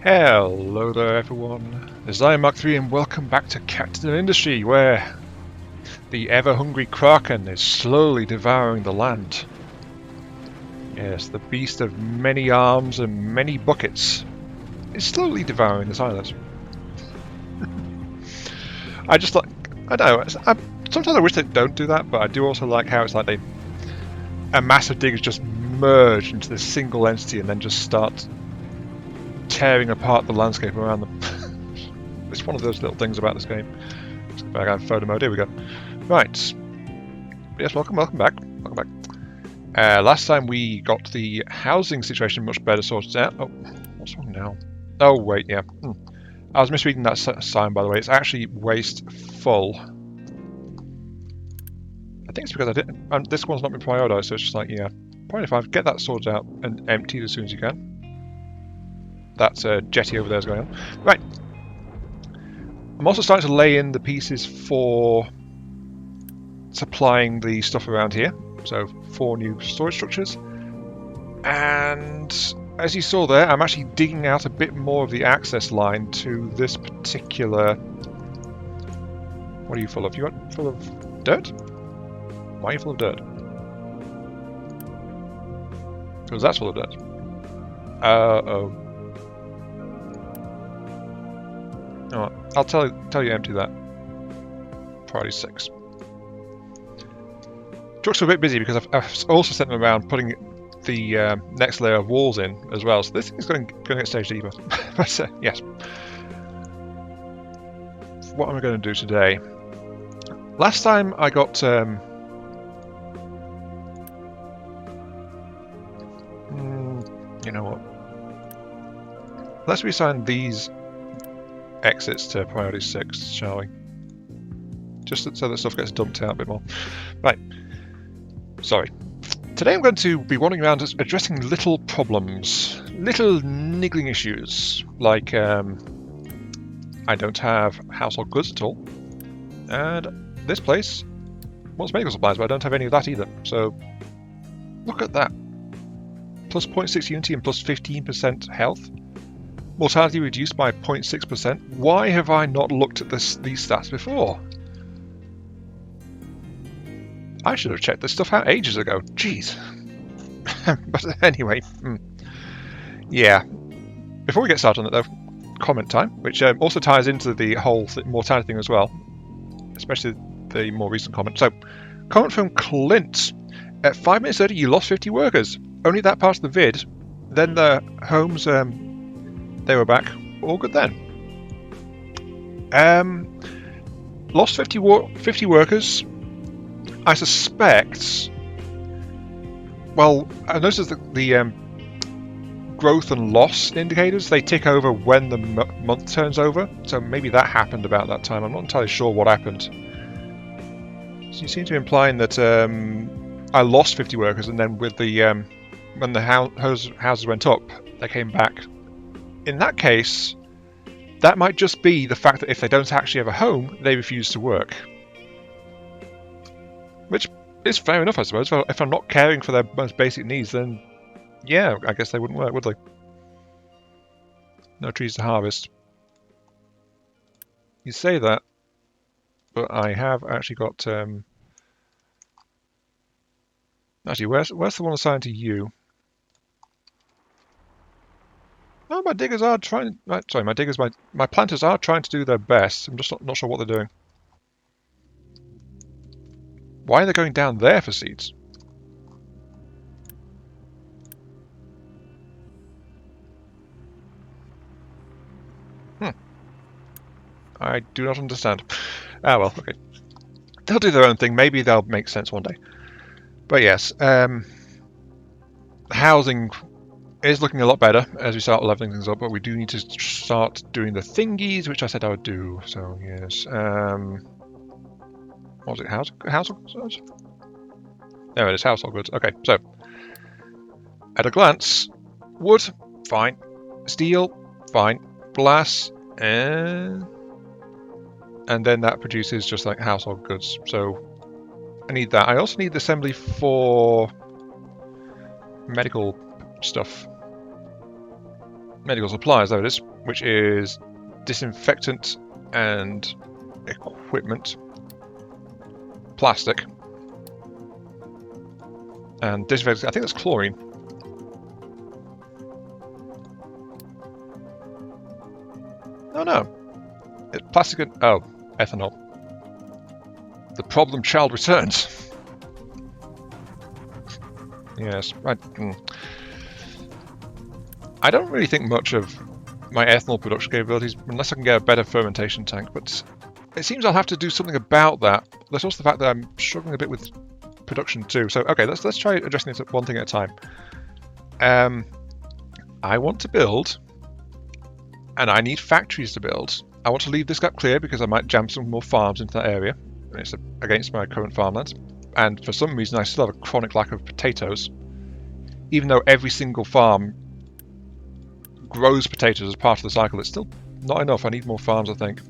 Hello there everyone, this is Mark3 and welcome back to Captain Industry, where the ever-hungry Kraken is slowly devouring the land. Yes, the beast of many arms and many buckets is slowly devouring this island. I just like, I don't know, sometimes I wish they don't do that, but I do also like how it's like a mass of diggers just merge into this single entity and then just start tearing apart the landscape around them. It's one of those little things about this game. Let's go back on photo mode. Here we go. Right. Yes, welcome back. Last time we got the housing situation much better sorted out. Oh, what's wrong now? Oh, wait, yeah. I was misreading that sign, by the way. It's actually waste full. I think it's because I didn't. This one's not been prioritized, so it's just like, yeah. Point 5, get that sorted out and emptied as soon as you can. That's a jetty over there is going on. Right. I'm also starting to lay in the pieces for supplying the stuff around here. So 4 new storage structures. And as you saw there, I'm actually digging out a bit more of the access line to this particular... What are you full of? You got full of dirt? Why are you full of dirt? Because that's full of dirt. Uh-oh. Oh, I'll tell you empty that. Priority 6. Trucks are a bit busy because I've also sent them around putting the next layer of walls in as well. So this thing is going to get stage deeper. But yes. What am I going to do today? Last time I got you know what? Let's reassign these exits to priority 6, shall we? Just so that stuff gets dumped out a bit more. Right. Sorry. Today I'm going to be wandering around addressing little problems, little niggling issues, like I don't have household goods at all, and this place wants medical supplies, but I don't have any of that either. So look at that. Plus 0.6 unity and plus 15% health. Mortality reduced by 0.6%. Why have I not looked at these stats before? I should have checked this stuff out ages ago. Jeez. But anyway, yeah. Before we get started on it though, comment time, which also ties into the whole mortality thing as well, especially the more recent comment. So, comment from Clint. At 5 minutes 30, you lost 50 workers. Only that part of the vid. Then the homes... they were back. All good then. Lost 50 workers. I suspect... Well, I noticed that the growth and loss indicators, they tick over when the month turns over. So maybe that happened about that time. I'm not entirely sure what happened. So you seem to be implying that I lost 50 workers, and then with the when the houses went up, they came back. In that case, that might just be the fact that if they don't actually have a home, they refuse to work. Which is fair enough, I suppose. If I'm not caring for their most basic needs, then yeah, I guess they wouldn't work, would they? No trees to harvest. You say that, but I have actually got... Actually, where's the one assigned to you? No, my diggers are trying... Sorry, my planters are trying to do their best. I'm just not sure what they're doing. Why are they going down there for seeds? I do not understand. Ah, well, okay. They'll do their own thing. Maybe they'll make sense one day. But yes, housing is looking a lot better as we start leveling things up, but we do need to start doing the thingies, which I said I would do. So yes, what was it? Household goods? There it is, household goods. Okay, so at a glance, wood, fine. Steel, fine. Glass, and then that produces just like household goods. So I need that. I also need the assembly for medical stuff. Medical supplies, there it is. which is disinfectant and equipment, plastic, and disinfectant. I think that's chlorine. Oh no, it's plastic and ethanol. The problem child returns. Yes, I don't really think much of my ethanol production capabilities unless I can get a better fermentation tank, but it seems I'll have to do something about that. There's also the fact that I'm struggling a bit with production too. So okay, let's try addressing this one thing at a time. I want to build, and I need factories to build. I want to leave this gap clear because I might jam some more farms into that area. It's against my current farmlands, and for some reason I still have a chronic lack of potatoes, even though every single farm grows potatoes as part of the cycle. It's still not enough. I need more farms, I think.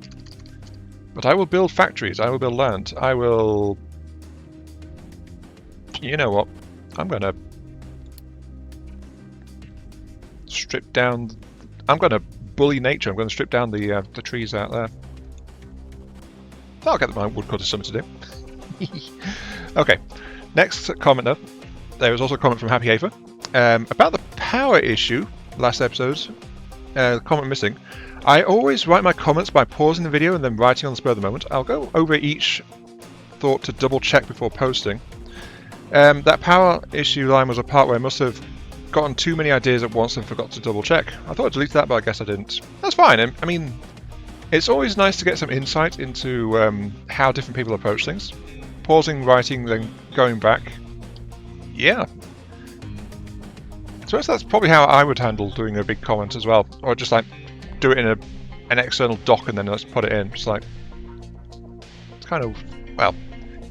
But I will build factories. I will build land. I will... You know what? I'm going to strip down... I'm going to bully nature. I'm going to strip down the trees out there. I'll get my woodcutters something to do. Okay, next comment though. There was also a comment from Happy Hafer about the power issue last episode. Comment missing. I always write my comments by pausing the video and then writing on the spur of the moment. I'll go over each thought to double check before posting. That power issue line was a part where I must have gotten too many ideas at once and forgot to double check. I thought I deleted that, but I guess I didn't. That's fine. I mean, it's always nice to get some insight into how different people approach things. Pausing, writing, then going back. Yeah. So that's probably how I would handle doing a big comment as well. Or just like do it in an external doc and then let's put it in. Just like, it's kind of, well,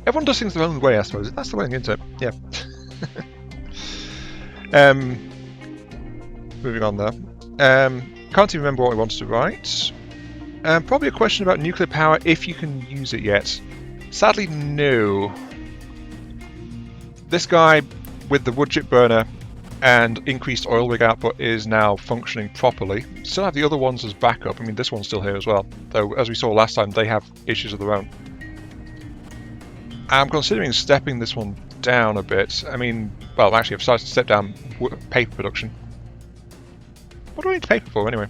everyone does things their own way, I suppose. That's the way, isn't it? Yeah. Moving on there. Can't even remember what I wanted to write. Probably a question about nuclear power, if you can use it yet. Sadly, no. This guy with the wood chip burner and increased oil rig output is now functioning properly. Still have the other ones as backup. I mean, this one's still here as well. Though, as we saw last time, they have issues of their own. I'm considering stepping this one down a bit. I mean, well, actually, I've started to step down paper production. What do I need paper for, anyway?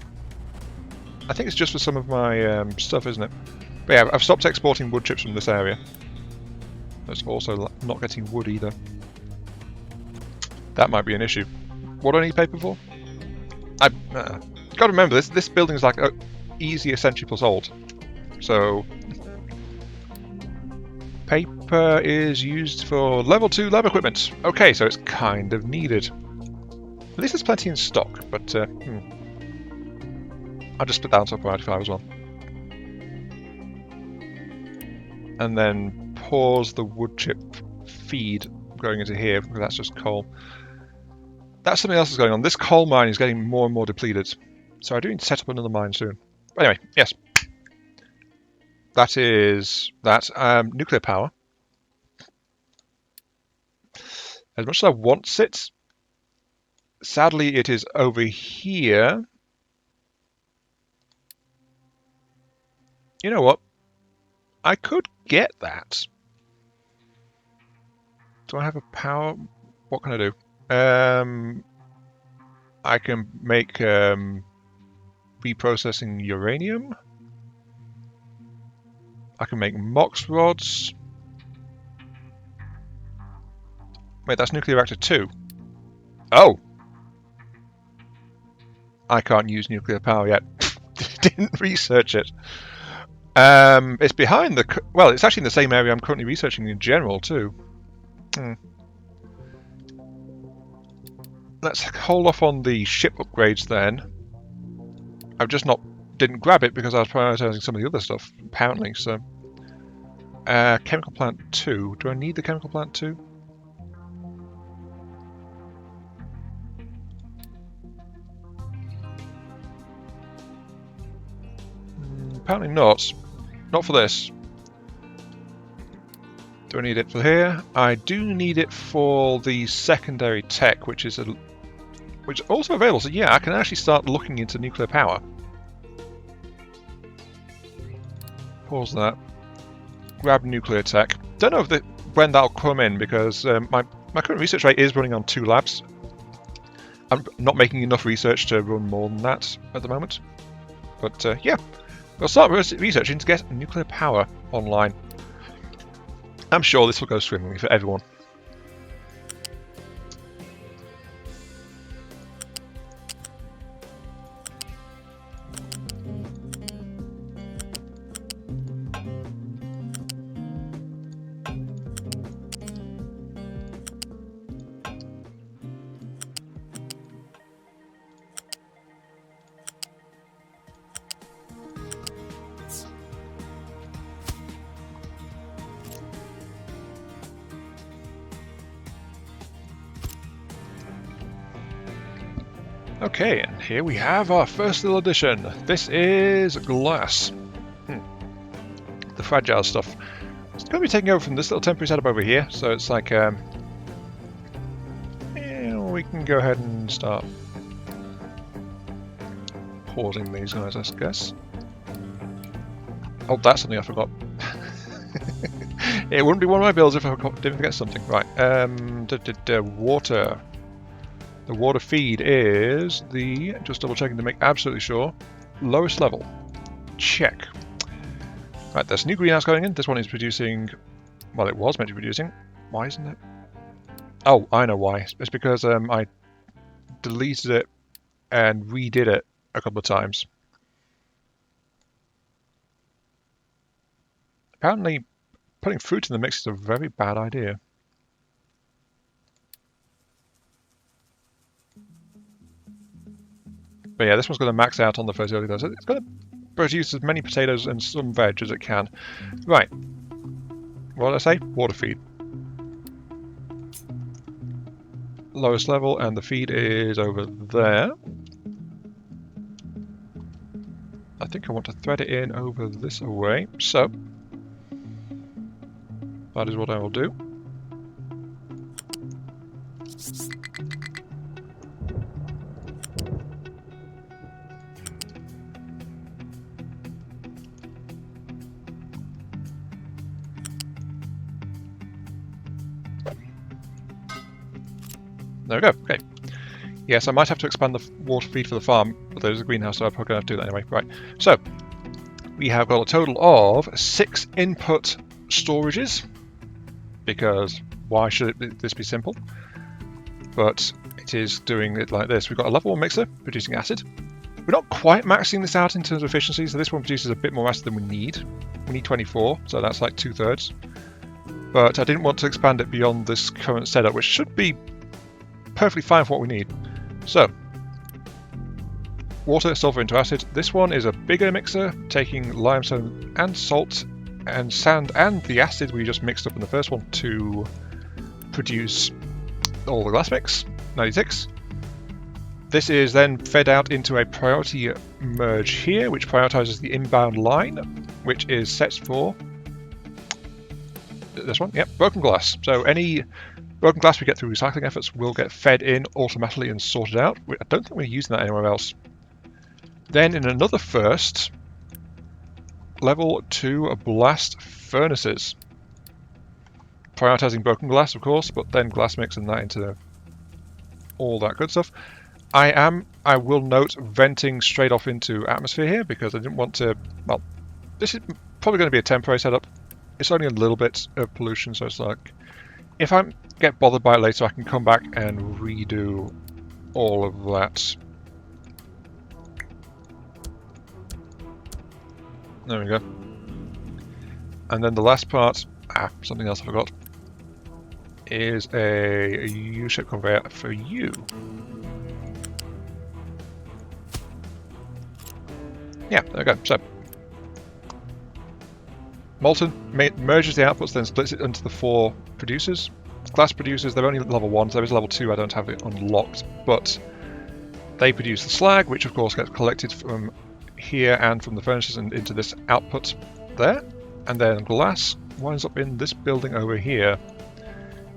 I think it's just for some of my stuff, isn't it? But yeah, I've stopped exporting wood chips from this area. That's also not getting wood either. That might be an issue. What do I need paper for? I've got to remember, this building is like easy a century plus old. So, paper is used for level 2 lab equipment. Okay, so it's kind of needed. At least there's plenty in stock, but I'll just split that on top of priority 5 as well. And then pause the wood chip feed going into here, because that's just coal. That's something else that's going on. This coal mine is getting more and more depleted. So I do need to set up another mine soon. But anyway, yes. That is that. Nuclear power. As much as I want it, sadly it is over here. You know what? I could get that. Do I have a power? What can I do? I can make reprocessing uranium. I can make MOX rods. Wait, that's nuclear reactor 2. Oh! I can't use nuclear power yet. Didn't research it. It's behind the... Well, it's actually in the same area I'm currently researching in general, too. Let's hold off on the ship upgrades then. I've just didn't grab it because I was prioritizing some of the other stuff, apparently, so... chemical plant 2. Do I need the chemical plant 2? Apparently not. Not for this. Do I need it for here? I do need it for the secondary tech, which is also available. So yeah, I can actually start looking into nuclear power. Pause that. Grab nuclear tech. Don't know if when that'll come in, because my current research rate is running on 2 labs. I'm not making enough research to run more than that at the moment. But yeah, we'll start researching to get nuclear power online. I'm sure this will go swimmingly for everyone. Okay, and here we have our first little addition. This is glass. The fragile stuff. It's going to be taking over from this little temporary setup over here, so it's like, yeah, we can go ahead and start pausing these guys, I guess. Oh, that's something I forgot. It wouldn't be one of my builds if I didn't forget something. Right, water. The water feed is the, just double checking to make absolutely sure, lowest level. Check. Right, there's a new greenhouse going in. This one is producing, well, it was meant to be producing. Why isn't it? Oh, I know why. It's because I deleted it and redid it a couple of times. Apparently, putting fruit in the mix is a very bad idea. But yeah, this one's going to max out on the fertility though, so it's going to produce as many potatoes and some veg as it can. Right. What did I say? Water feed. Lowest level, and the feed is over there. I think I want to thread it in over this way, so that is what I will do. There we go, okay. Yes, I might have to expand the water feed for the farm, but there's a greenhouse, so I'm probably going to have to do that anyway. Right, so we have got a total of 6 input storages, because why should this be simple? But it is doing it like this. We've got a level 1 mixer producing acid. We're not quite maxing this out in terms of efficiency, so this one produces a bit more acid than we need. We need 24, so that's like 2/3. But I didn't want to expand it beyond this current setup, which should be perfectly fine for what we need. So, water, sulfur into acid. This one is a bigger mixer, taking limestone and salt and sand and the acid we just mixed up in the first one to produce all the glass mix, 96. This is then fed out into a priority merge here, which prioritizes the inbound line, which is set for this one, yep, broken glass. So any broken glass we get through recycling efforts will get fed in automatically and sorted out. I don't think we're using that anywhere else. Then in another first, level 2 blast furnaces. Prioritizing broken glass, of course, but then glass mix and that into all that good stuff. I will note, venting straight off into atmosphere here because I didn't want to, well, this is probably going to be a temporary setup. It's only a little bit of pollution, so it's like, if I get bothered by it later, I can come back and redo all of that. There we go. And then the last part, something else I forgot, is a U-shaped conveyor for you. Yeah, there we go. So, molten merges the outputs, then splits it into the 4 producers. Glass producers, they're only level 1, so there is level 2, I don't have it unlocked, but they produce the slag, which of course gets collected from here and from the furnaces and into this output there. And then glass winds up in this building over here.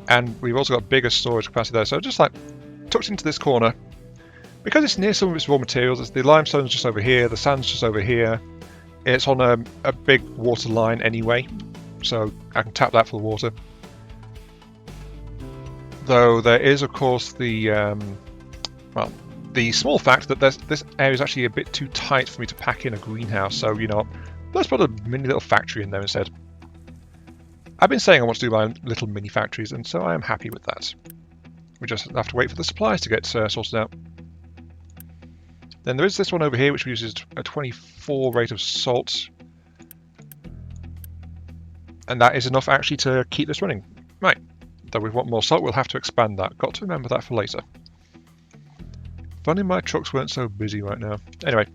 And we've also got bigger storage capacity there, so just like tucked into this corner. Because it's near some of its raw materials, the limestone's just over here, the sand's just over here, It's on a big water line anyway, so I can tap that for the water. Though there is, of course, the well, the small fact that this area is actually a bit too tight for me to pack in a greenhouse. So you know, let's put a mini little factory in there instead. I've been saying I want to do my little mini factories, and so I am happy with that. We just have to wait for the supplies to get sorted out. Then there is this one over here, which uses a 24 rate of salt. And that is enough actually to keep this running. Right, though we want more salt, we'll have to expand that. Got to remember that for later. Funny my trucks weren't so busy right now. Anyway,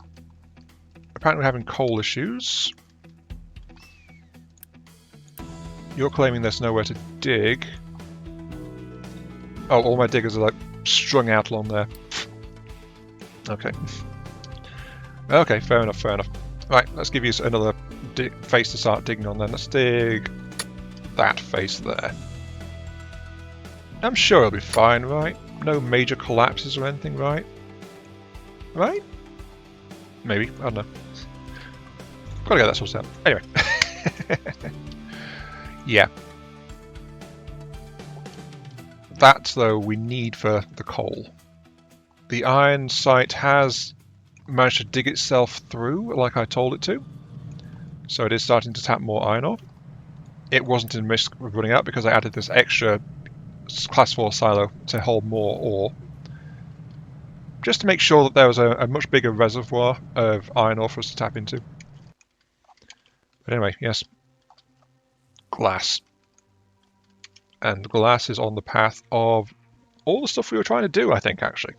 apparently we're having coal issues. You're claiming there's nowhere to dig. Oh, all my diggers are like strung out along there. Okay. Okay, fair enough, fair enough. Right, let's give you another face to start digging on then. Let's dig that face there. I'm sure it'll be fine, right? No major collapses or anything, right? Right? Maybe, I don't know. Gotta get that sorted out. Anyway. Yeah. That, though, we need for the coal. The iron site has managed to dig itself through like I told it to. So it is starting to tap more iron ore. It wasn't in risk of running out because I added this extra class 4 silo to hold more ore. Just to make sure that there was a much bigger reservoir of iron ore for us to tap into. But anyway, yes. Glass. And glass is on the path of all the stuff we were trying to do, I think, actually.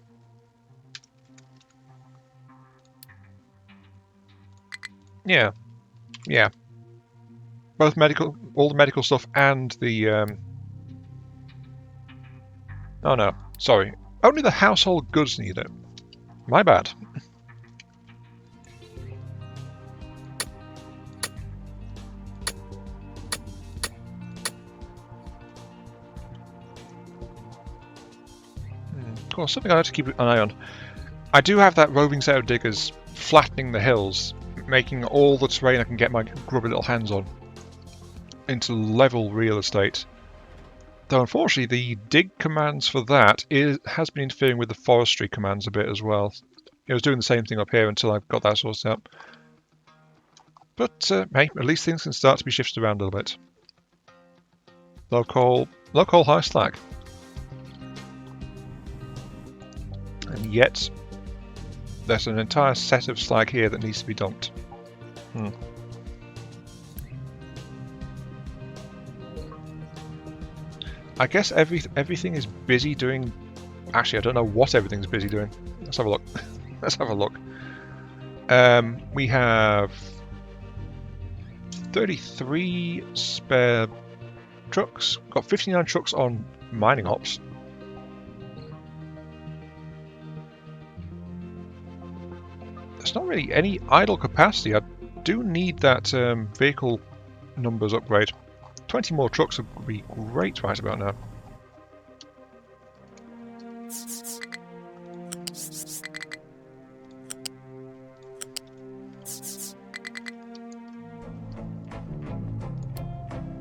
Yeah. Yeah. Both medical, all the medical stuff and the... Oh no, sorry. Only the household goods need it. My bad. Of course, something I have to keep an eye on. I do have that roving set of diggers flattening the hills, making all the terrain I can get my grubby little hands on into level real estate. Though unfortunately the dig commands for that has been interfering with the forestry commands a bit as well. It was doing the same thing up here until I've got that sorted out. But hey, at least things can start to be shifted around a little bit. Low coal, high slag. And yet, there's an entire set of slag here that needs to be dumped. I guess everything is busy doing... Actually, I don't know what everything's busy doing. Let's have a look. Let's have a look. We have 33 spare trucks. Got 59 trucks on mining ops. There's not really any idle capacity. I do need that vehicle numbers upgrade. 20 more trucks would be great right about now.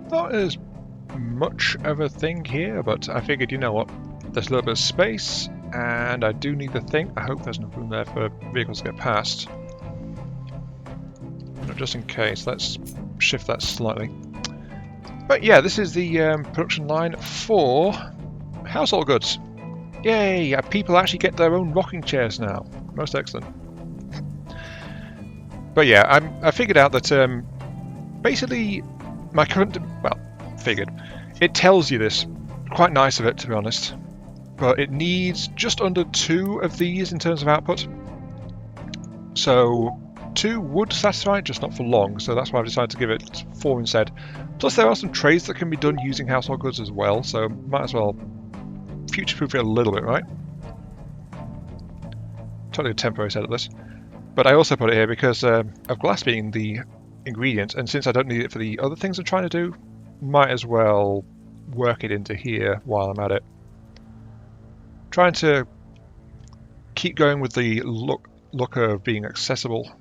Not as much of a thing here, but I figured, you know what, there's a little bit of space, and I do need the thing. I hope there's enough room there for vehicles to get past. But just in case, let's shift that slightly. But yeah, this is the production line for household goods. Yay! People actually get their own rocking chairs now. Most excellent. But yeah, I figured out that basically my current... Well, figured. It tells you this. Quite nice of it, to be honest. But it needs just under 2 of these in terms of output. So 2 would satisfy, just not for long, so that's why I've decided to give it 4 instead. Plus there are some trades that can be done using household goods as well, so might as well future-proof it a little bit, right? Totally a temporary set of this. But I also put it here because of glass being the ingredient, and since I don't need it for the other things I'm trying to do, might as well work it into here while I'm at it. Trying to keep going with the look of being accessible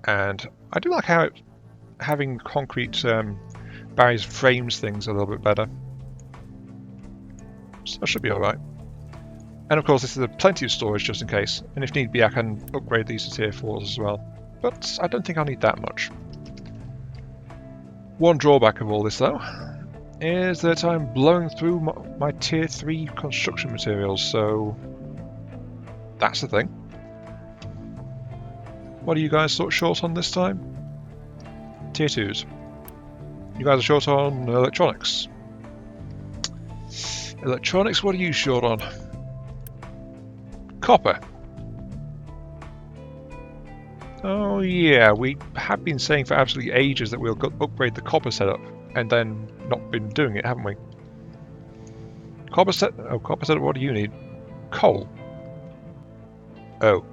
And I do like how having concrete barriers frames things a little bit better. So that should be alright. And of course this is plenty of storage just in case, and if need be I can upgrade these to tier 4s as well. But I don't think I'll need that much. One drawback of all this though, is that I'm blowing through my tier 3 construction materials, so that's the thing. What are you guys sort of short on this time? Tier 2s. You guys are short on electronics. Electronics, what are you short on? Copper. Oh yeah, we have been saying for absolutely ages that we'll upgrade the copper setup, and then not been doing it, haven't we? Copper setup, what do you need? Coal. Oh.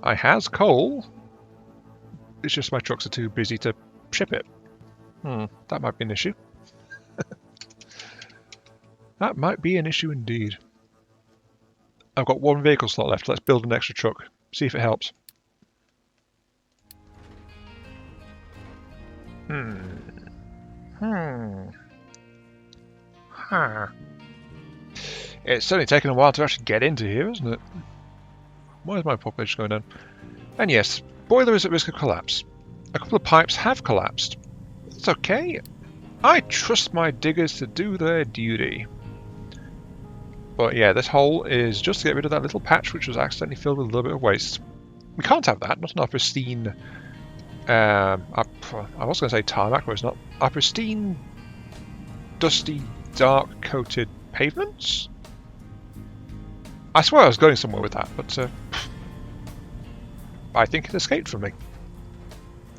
I has coal. It's just my trucks are too busy to ship it. That might be an issue. That might be an issue indeed. I've got one vehicle slot left. Let's build an extra truck. See if it helps. It's certainly taken a while to actually get into here, isn't it? Why is my population going down? And yes, boiler is at risk of collapse. A couple of pipes have collapsed. It's okay. I trust my diggers to do their duty. But yeah, this hole is just to get rid of that little patch which was accidentally filled with a little bit of waste. We can't have that, not in our pristine... I was going to say tarmac, but it's not. Our pristine, dusty, dark-coated pavements? I swear I was going somewhere with that, but I think it escaped from me.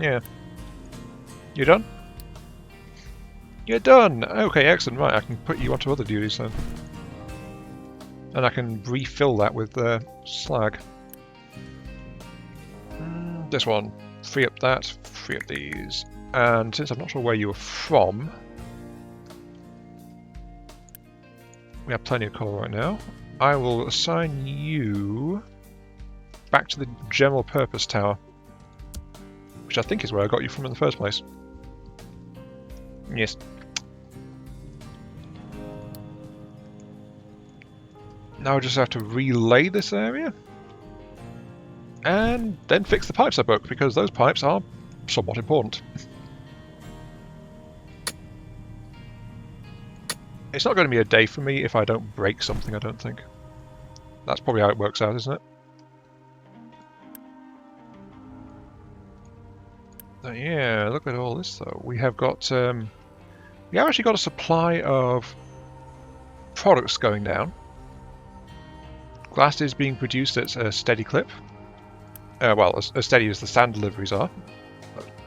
Yeah. You done? You're done! Okay, excellent. Right, I can put you onto other duties then. And I can refill that with slag. This one. Free up that, free up these. And since I'm not sure where you were from, we have plenty of coal right now. I will assign you back to the general purpose tower, which I think is where I got you from in the first place. Yes. Now I just have to relay this area and then fix the pipes I broke, because those pipes are somewhat important. It's not going to be a day for me if I don't break something, I don't think. That's probably how it works out, isn't it? Yeah, look at all this though. We have got, we have actually got a supply of products going down. Glass is being produced at a steady clip. Well, as steady as the sand deliveries are.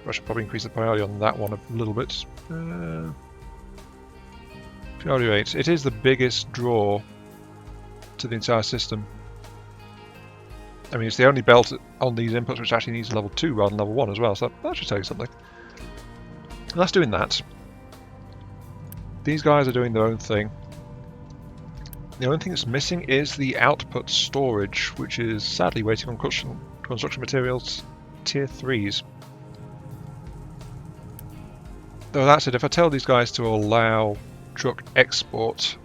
I should probably increase the priority on that one a little bit. Priority rate. It is the biggest draw to the entire system. I mean, it's the only belt on these inputs which actually needs level 2 rather than level 1 as well, so that should tell you something. And that's doing that. These guys are doing their own thing. The only thing that's missing is the output storage, which is sadly waiting on construction materials tier 3s. Though that's it, if I tell these guys to allow truck export,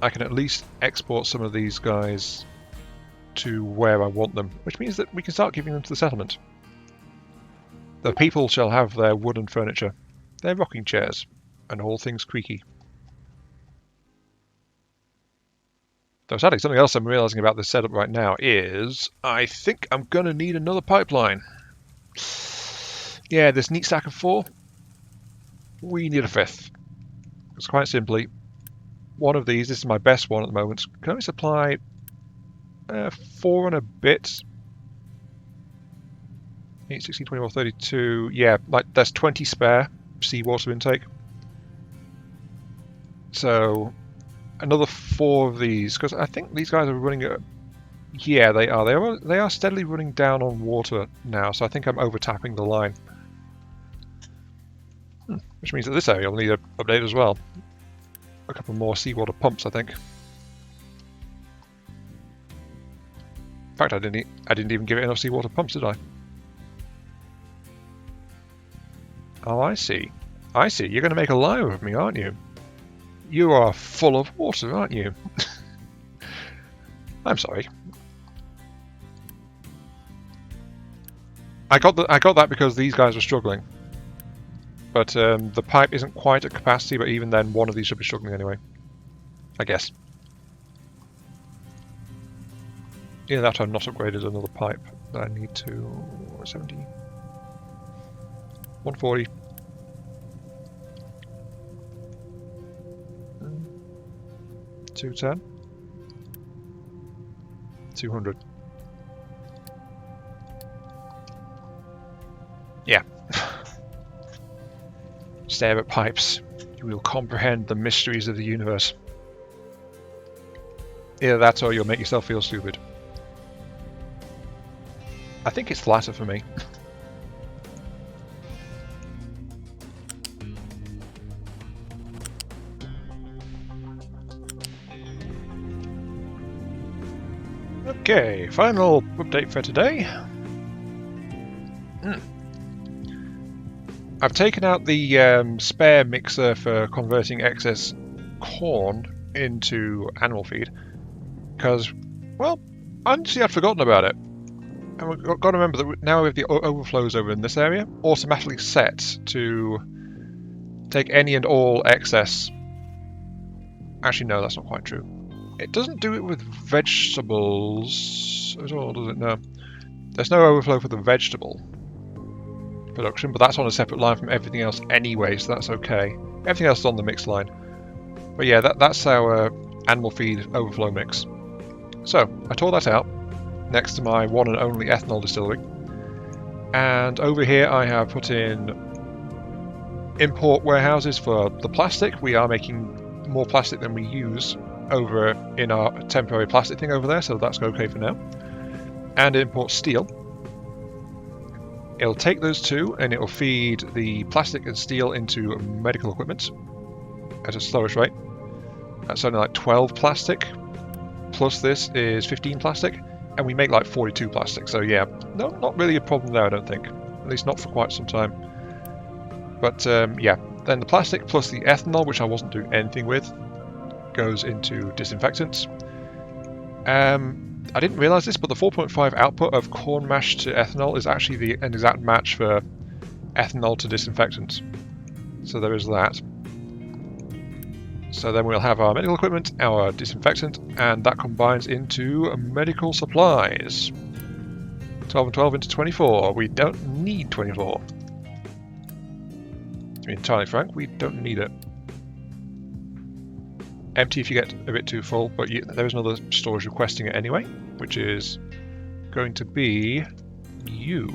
I can at least export some of these guys to where I want them, which means that we can start giving them to the settlement. The people shall have their wooden furniture, their rocking chairs, and all things creaky. Though sadly, something else I'm realising about this setup right now is I think I'm going to need another pipeline. Yeah, this neat stack of 4, we need a 5th. It's quite simply, one of these, this is my best one at the moment, can only supply 4 and a bit. 8, 16, 24, 32, yeah, like there's 20 spare seawater intake. So another 4 of these, because I think these guys are running at, yeah, they are steadily running down on water now, so I think I'm overtapping the line. Which means that this area will need an update as well. A couple more seawater pumps, I think. In fact, I didn't even give it enough seawater pumps, did I? Oh, I see. I see. You're going to make a liar of me, aren't you? You are full of water, aren't you? I'm sorry. I got that because these guys were struggling. But the pipe isn't quite at capacity, but even then, one of these should be struggling anyway. I guess. Either that or I'm not upgraded another pipe that I need to 70. 140. 210. 200. Yeah. Stare at pipes. You will comprehend the mysteries of the universe. Either that or you'll make yourself feel stupid. I think it's the latter for me. Okay, final update for today. I've taken out the spare mixer for converting excess corn into animal feed because, well, honestly I'd forgotten about it. And we've got to remember that now we have the overflows over in this area automatically set to take any and all excess. Actually, no, that's not quite true. It doesn't do it with vegetables at all, does it? No. There's no overflow for the vegetable production, but that's on a separate line from everything else anyway, so that's okay. Everything else is on the mixed line. But yeah, that's our animal feed overflow mix. So, I tore that out next to my one and only ethanol distillery. And over here I have put in import warehouses for the plastic. We are making more plastic than we use over in our temporary plastic thing over there, so that's okay for now. And import steel. It'll take those two and it'll feed the plastic and steel into medical equipment at a slowish rate. That's only like 12 plastic, plus this is 15 plastic, and we make like 42 plastic, so yeah, no, not really a problem there, I don't think. At least not for quite some time. But yeah, then the plastic plus the ethanol, which I wasn't doing anything with, goes into disinfectants. I didn't realise this, but the 4.5 output of corn mash to ethanol is actually an exact match for ethanol to disinfectants. So there is that. So then we'll have our medical equipment, our disinfectant, and that combines into medical supplies. 12 and 12 into 24. We don't need 24. To be entirely frank, we don't need it. Empty if you get a bit too full, but there is another storage requesting it anyway, which is going to be you.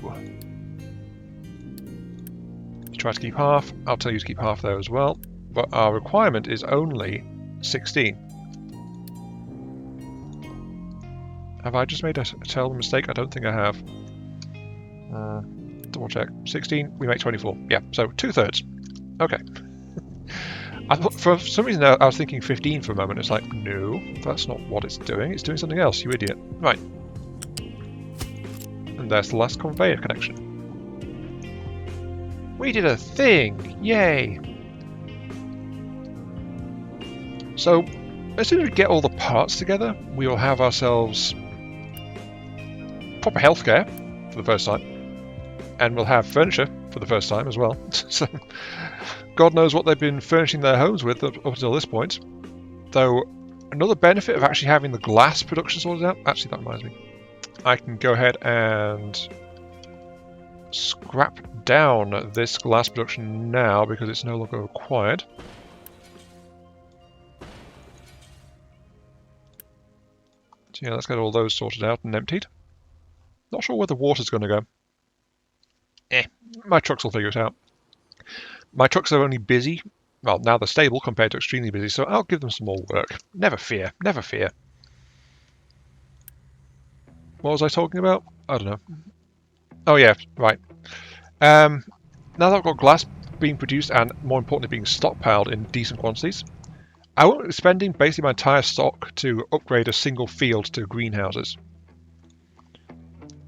You try to keep half, I'll tell you to keep half there as well, but our requirement is only 16. Have I just made a terrible mistake? I don't think I have. Double check. 16, we make 24. Yeah, so 2/3. Okay. I thought, for some reason I was thinking 15 for a moment. It's like, no, that's not what it's doing. It's doing something else, you idiot. Right. And there's the last conveyor connection. We did a thing! Yay! So, as soon as we get all the parts together, we will have ourselves proper healthcare for the first time. And we'll have furniture for the first time as well. So, God knows what they've been furnishing their homes with up until this point. Though, another benefit of actually having the glass production sorted out... Actually, that reminds me. I can go ahead and scrap down this glass production now because it's no longer required. So yeah, let's get all those sorted out and emptied. Not sure where the water's going to go. My trucks will figure it out. My trucks are only busy, well, now they're stable compared to extremely busy, so I'll give them some more work. Never fear, never fear. What was I talking about? I don't know. Oh yeah, right. Now that I've got glass being produced and, more importantly, being stockpiled in decent quantities, I won't be spending basically my entire stock to upgrade a single field to greenhouses.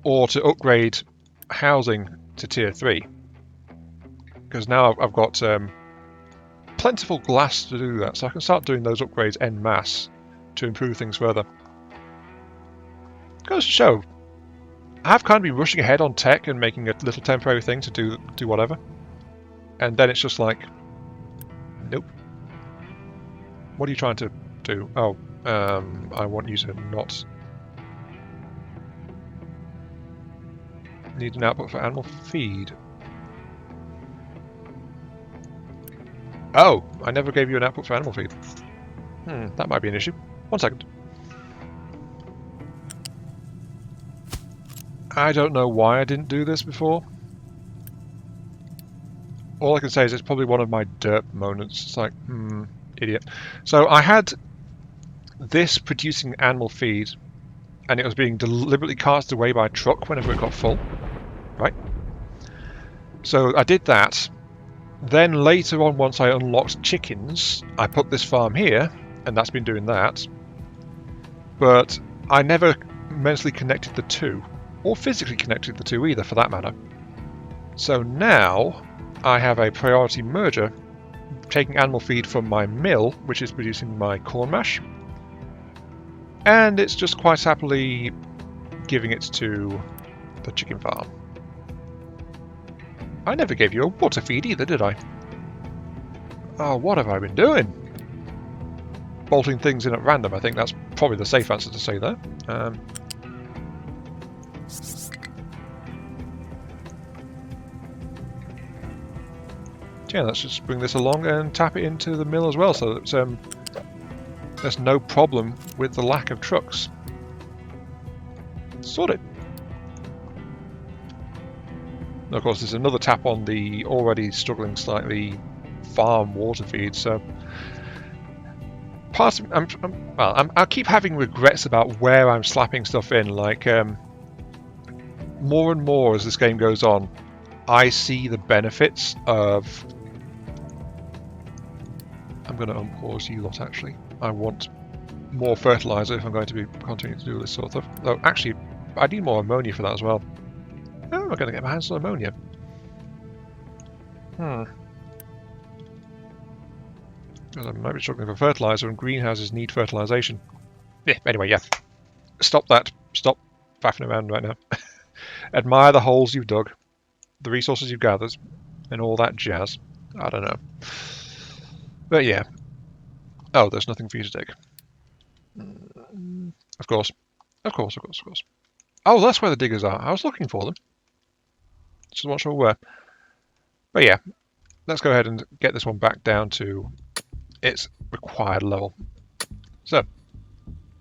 or to upgrade housing to tier 3. Because now I've got plentiful glass to do that, so I can start doing those upgrades en masse to improve things further. Goes to show, I have kind of been rushing ahead on tech and making a little temporary thing to do whatever. And then it's just like, nope. What are you trying to do? Oh, I want you to not need an output for animal feed. Oh, I never gave you an output for animal feed. That might be an issue. 1 second. I don't know why I didn't do this before. All I can say is it's probably one of my derp moments. It's like, idiot. So I had this producing animal feed, and it was being deliberately casted away by a truck whenever it got full. Right? So I did that. Then later on, once I unlocked chickens, I put this farm here, and that's been doing that. But I never mentally connected the two, or physically connected the two either, for that matter. So now I have a priority merger, taking animal feed from my mill, which is producing my corn mash, and it's just quite happily giving it to the chicken farm. I never gave you a water feed either, did I? Oh, what have I been doing? Bolting things in at random, I think that's probably the safe answer to say there. Yeah, let's just bring this along and tap it into the mill as well, so that there's no problem with the lack of trucks. Sorted. And of course, there's another tap on the already struggling slightly farm water feed. So, part of, I keep having regrets about where I'm slapping stuff in. Like, more and more as this game goes on, I see the benefits of. I'm going to unpause you lot. Actually, I want more fertilizer if I'm going to be continuing to do this sort of stuff. Though, actually, I need more ammonia for that as well. How am I going to get my hands on ammonia? I might be struggling for fertilizer, and greenhouses need fertilization. Yeah, anyway, yeah. Stop that. Stop faffing around right now. Admire the holes you've dug, the resources you've gathered, and all that jazz. I don't know. But yeah. Oh, there's nothing for you to dig. Of course. Of course, of course, of course. Oh, that's where the diggers are. I was looking for them. Just not sure where. But yeah, let's go ahead and get this one back down to its required level. So,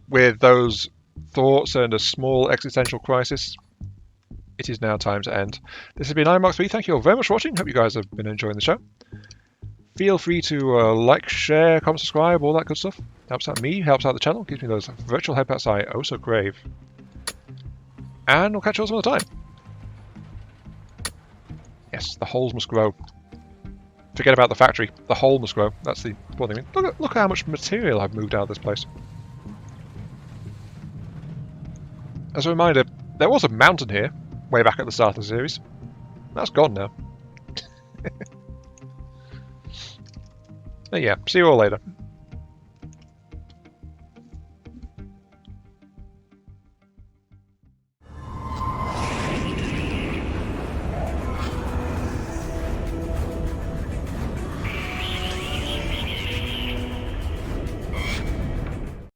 with those thoughts and a small existential crisis, it is now time to end. This has been iMark3. Thank you all very much for watching. Hope you guys have been enjoying the show. Feel free to like, share, comment, subscribe, all that good stuff. Helps out me, helps out the channel, gives me those virtual headpats I oh so crave. And we'll catch you all some other time. Yes, the holes must grow. Forget about the factory. The hole must grow. That's the important thing. Look at how much material I've moved out of this place. As a reminder, there was a mountain here, way back at the start of the series. That's gone now. But yeah, see you all later.